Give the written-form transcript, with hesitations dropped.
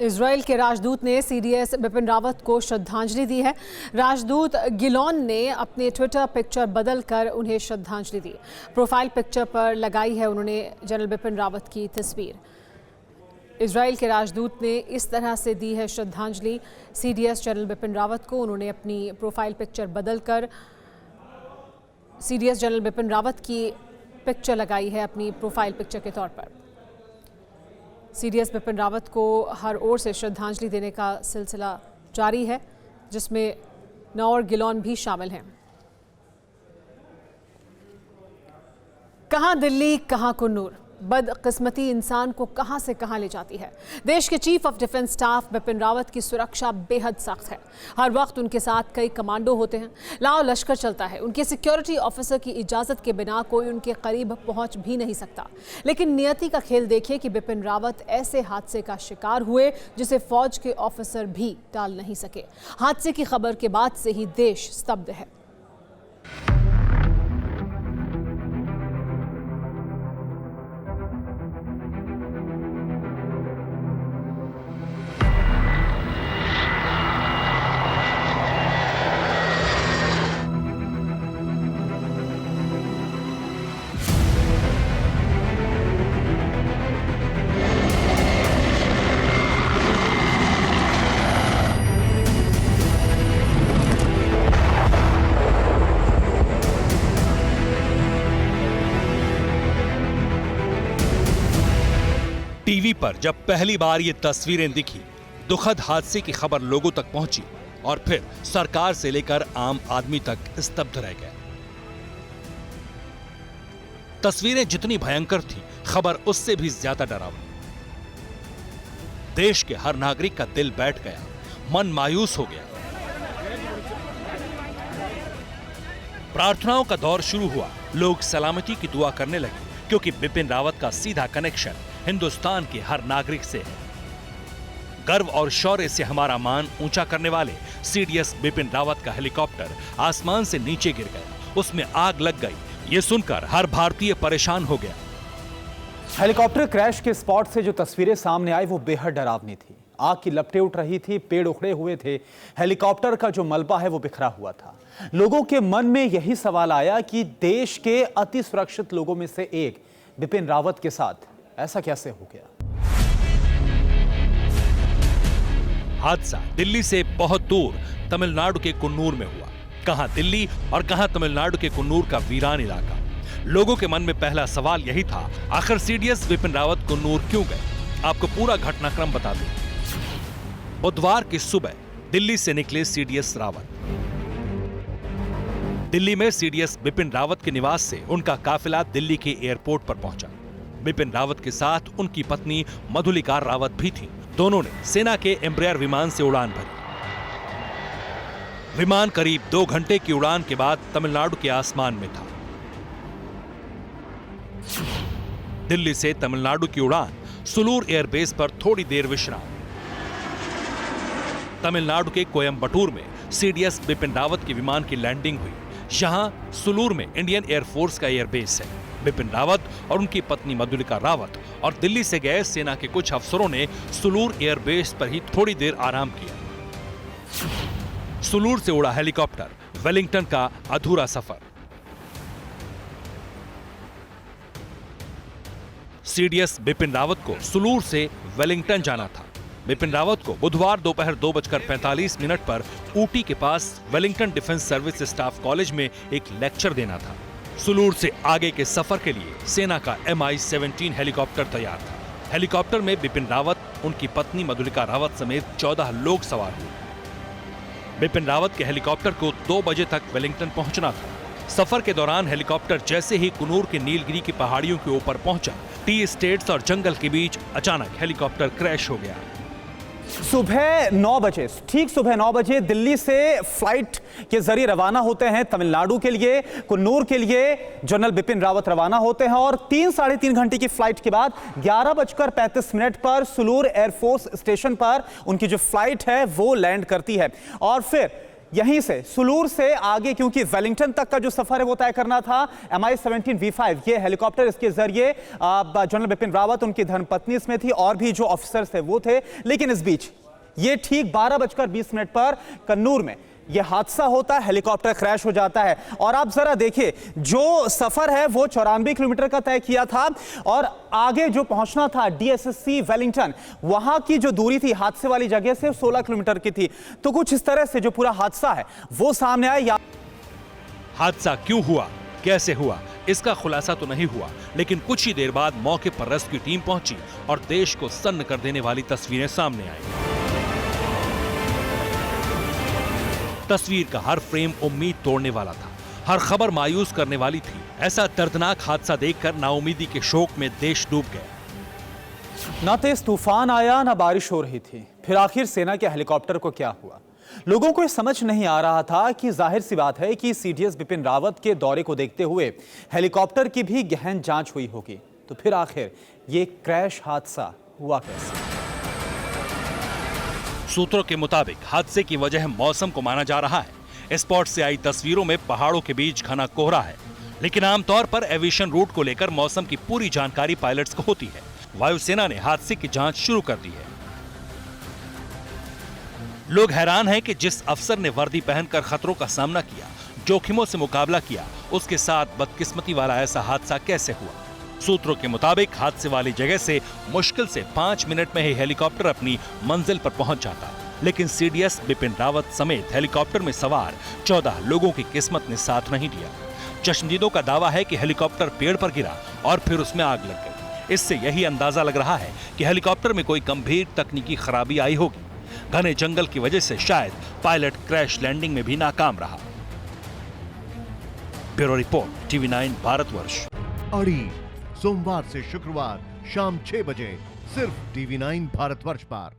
Israel के राजदूत ने सीडीएस बिपिन रावत को श्रद्धांजलि दी है। राजदूत गिलोन ने अपने ट्विटर पिक्चर बदलकर उन्हें श्रद्धांजलि दी। प्रोफाइल पिक्चर पर लगाई है उन्होंने जनरल बिपिन रावत की तस्वीर। इजराइल के राजदूत ने इस तरह से दी है श्रद्धांजलि सीडीएस जनरल बिपिन रावत को। उन्होंने अपनी प्रोफाइल पिक्चर बदलकर सीडीएस जनरल बिपिन रावत की पिक्चर लगाई है अपनी प्रोफाइल पिक्चर के तौर पर। सीडीएस बिपिन रावत को हर ओर से श्रद्धांजलि देने का सिलसिला जारी है, जिसमें नौर गिलोन भी शामिल हैं। कहां दिल्ली, कहां कुन्नूर, बदकिस्मती इंसान को कहां से कहां ले जाती है। देश के chief of defence staff Bipin Rawat की सुरक्षा बेहद सख्त है। हर वक्त उनके साथ कई कमांडो होते हैं, लाओ लश्कर चलता है। उनके सिक्योरिटी ऑफिसर की इजाजत के बिना कोई उनके करीब पहुंच भी नहीं सकता। लेकिन नियति का खेल देखिए कि बिपिन रावत ऐसे हादसे का शिकार हुए जिसे फौज के ऑफिसर भी टाल नहीं सके। हादसे की खबर के बाद से ही देश स्तब्ध है। टीवी पर जब पहली बार ये तस्वीरें दिखी, दुखद हादसे की खबर लोगों तक पहुंची और फिर सरकार से लेकर आम आदमी तक स्तब्ध रह गया। तस्वीरें जितनी भयंकर थी, खबर उससे भी ज्यादा डरावनी। देश के हर नागरिक का दिल बैठ गया, मन मायूस हो गया। प्रार्थनाओं का दौर शुरू हुआ। लोग सलामती की दुआ करने लगे, क्योंकि बिपिन रावत का सीधा कनेक्शन हिंदुस्तान के हर नागरिक से है। गर्व और शौर्य से हमारा मान ऊंचा करने वाले सीडीएस बिपिन रावत का हेलीकॉप्टर आसमान से नीचे गिर गया, उसमें आग लग गई। ये सुनकर हर भारतीय परेशान हो गया। हेलीकॉप्टर क्रैश के स्पॉट से जो तस्वीरें सामने आई वो बेहद डरावनी थी। आग की लपटें उठ रही थी, पेड़ उखड़े हुए थे, हेलीकॉप्टर का जो मलबा है वो बिखरा हुआ था। लोगों के मन में यही सवाल आया कि देश के अति सुरक्षित लोगों में से एक बिपिन रावत के साथ ऐसा कैसे हो गया। हादसा दिल्ली से बहुत दूर तमिलनाडु के कुन्नूर में हुआ। कहां दिल्ली और कहां तमिलनाडु के कुन्नूर का वीरान इलाका। लोगों के मन में पहला सवाल यही था, आखिर सीडीएस बिपिन रावत कुन्नूर क्यों गए। आपको पूरा घटनाक्रम बता दूं। बुधवार की सुबह दिल्ली से निकले सीडीएस रावत। दिल्ली में सीडीएस बिपिन रावत के निवास से उनका काफिला दिल्ली के एयरपोर्ट पर पहुंचा। बिपिन रावत के साथ उनकी पत्नी मधुलिका रावत भी थी। दोनों ने सेना के एम्ब्रेयर विमान से उड़ान भरी। विमान करीब 2 घंटे की उड़ान के बाद तमिलनाडु के आसमान में था। दिल्ली से तमिलनाडु की उड़ान सुलूर एयरबेस पर थोड़ी देर विश्राम। तमिलनाडु के कोयम्बटूर में सीडीएस बिपिन रावत के विमान की लैंडिंग हुई। यहां सुलूर में इंडियन एयरफोर्स का एयरबेस है। बिपिन रावत और उनकी पत्नी मधुलिका रावत और दिल्ली से गए सेना के कुछ अफसरों ने सुलूर एयरबेस पर ही थोड़ी देर आराम किया। सुलूर से उड़ा हेलीकॉप्टर वेलिंगटन का अधूरा सफर। सीडीएस बिपिन रावत को सुलूर से वेलिंगटन जाना था। बिपिन रावत को बुधवार दोपहर 2:45 पर ऊटी के पास Wellington defence service staff college में एक लेक्चर देना था। सुलूर से आगे के सफर के लिए सेना का MI-17 हेलीकॉप्टर तैयार था। हेलीकॉप्टर में बिपिन रावत, उनकी पत्नी मधुलिका रावत समेत 14 लोग सवार हुए। बिपिन रावत के हेलीकॉप्टर को 2 बजे तक वेलिंगटन पहुंचना था। सफर के दौरान हेलीकॉप्टर जैसे ही कुन्नूर के नीलगिरी की पहाड़ियों के ऊपर पहुंचा, टी एस्टेट्स और जंगल के बीच अचानक हेलीकॉप्टर क्रैश हो गया। सुबह 9 बजे, ठीक सुबह 9 बजे दिल्ली से फ्लाइट के जरिए रवाना होते हैं तमिलनाडु के लिए। कुन्नूर के लिए जनरल बिपिन रावत रवाना होते हैं और 3-3.5 घंटे की फ्लाइट के बाद 11:35 पर सुलूर एयरफोर्स स्टेशन पर उनकी जो फ्लाइट है वो लैंड करती है। और फिर यहीं से सुलूर से आगे, क्योंकि वेलिंगटन तक का जो सफर है वो तय करना था, MI-17 V5 ये हेलीकॉप्टर, इसके जरिए जनरल बिपिन रावत, उनकी धर्मपत्नी इसमें थी और भी जो ऑफिसर्स थे वो थे। लेकिन इस बीच ये ठीक 12:20 पर कन्नूर में यह हादसा होता है, हेलीकॉप्टर क्रैश हो जाता है। और आप जरा देखिए, जो सफर है वो 94 किलोमीटर का तय किया था और आगे जो पहुंचना था DSSC वेलिंगटन, वहां की जो दूरी थी हादसे वाली जगह से 16 किलोमीटर की थी। तो कुछ इस तरह से जो पूरा हादसा है वो सामने आया। हादसा क्यों हुआ, कैसे हुआ, इसका खुलासा तो नहीं हुआ, लेकिन कुछ ही देर बाद मौके पर रेस्क्यू टीम पहुंची और देश को सन्न कर देने वाली तस्वीरें सामने आई। तस्वीर का हर फ्रेम उम्मीद तोड़ने वाला था, हर खबर मायूस करने वाली थी। ऐसा दर्दनाक हादसा देखकर नाउमीदी के शोक में देश डूब गया। ना तेज तूफान आया, ना बारिश हो रही थी, फिर आखिर सेना के हेलीकॉप्टर को क्या हुआ? लोगों को समझ नहीं आ रहा था कि जाहिर सी बात है कि CDS बिपिन रावत के दौरे को देखते हुए हेलीकॉप्टर की भी गहन जांच हुई होगी। तो फिर आखिर ये क्रैश हादसा हुआ कैसे? सूत्रों के मुताबिक हादसे की वजह मौसम को माना जा रहा है। स्पॉट से आई तस्वीरों में पहाड़ों के बीच घना कोहरा है, लेकिन आमतौर पर एविएशन रूट को लेकर मौसम की पूरी जानकारी पायलट्स को होती है। वायुसेना ने हादसे की जांच शुरू कर दी है। लोग हैरान हैं कि जिस अफसर ने वर्दी पहनकर खतरों का सामना किया, जोखिमों से मुकाबला किया, उसके साथ बदकिस्मती वाला ऐसा हादसा कैसे हुआ। सूत्रों के मुताबिक हादसे वाली जगह से मुश्किल से 5 मिनट में ही हेलीकॉप्टर अपनी मंजिल पर पहुंच जाता, लेकिन CDS बिपिन रावत समेत हेलीकॉप्टर में सवार 14 लोगों की किस्मत ने साथ नहीं दिया। चश्मदीदों का दावा है कि हेलीकॉप्टर पेड़ पर गिरा और फिर उसमें आग लग गई। इससे यही अंदाजा लग रहा है कि हेलीकॉप्टर में कोई गंभीर तकनीकी खराबी आई होगी। घने जंगल की वजह से शायद पायलट क्रैश लैंडिंग में भी नाकाम रहा। Bureau report, TV9 Bharatvarsh. अड़ी सोमवार से शुक्रवार शाम 6 बजे सिर्फ TV9 भारतवर्ष पर।